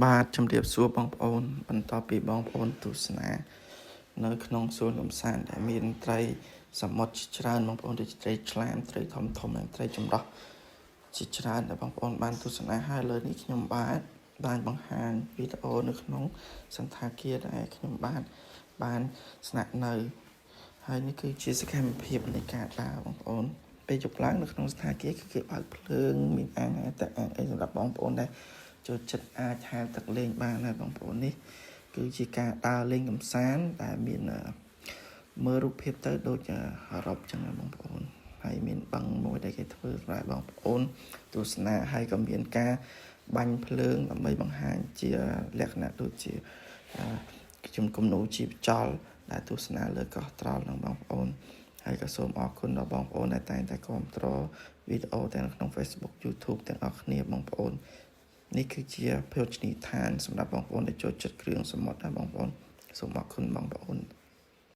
បាទជំរាបសួរបងប្អូនបន្ទាប់ពីបងប្អូនទស្សនានៅក្នុងសួនកំសាន្តដែលមានត្រីសមុទ្រច្រើនបងប្អូនដូចត្រីឆ្លាមត្រីធំនិងត្រីចម្រុះជាច្រើនដែលបងប្អូនបានទស្សនាហើយលើនេះខ្ញុំបានបង្ហាញវីដេអូនៅក្នុងសន្តាគារដែលខ្ញុំបានស្នាក់នៅហើយនេះគឺជាសកម្មភាពនៃការដើរបងប្អូនពេលយប់ឡើងនៅក្នុងសន្តាគារគឺគេបើកភ្លើងមានអាងអីសម្រាប់បងប្អូនដែរចូលចិត្តអាចហាលទឹកលេងបានហើយបងប្អូននេះគឺជាការដើរលេងកម្សាន្តដែលមានមើលរូបភាពទៅដូចអឺរ៉ុបចឹងបងប្អូនហើយមានបឹងមួយដែលគេធ្វើសម្រាប់បងប្អូនទស្សនាហើយក៏មានការបាញ់ភ្លើងដើម្បីបង្ហាញជាលក្ខណៈដូចជាខ្ញុំគំនូរជីវចលដែលទស្សនាលើកោះត្រល់នឹងបងប្អូនហើយក៏សូមអរគុណដល់បងប្អូនដែលតែងតែគាំទ្រវីដេអូទាំងក្នុង Facebook YouTube ទាំងអស់គ្នាបងប្អូននេះគឺជាភោជនីយដ្ឋានសម្រាប់បងប្អូនដែលចូលចិត្តគ្រឿងសមុទ្រណាបងប្អូនសូមអរគុណបងប្អូន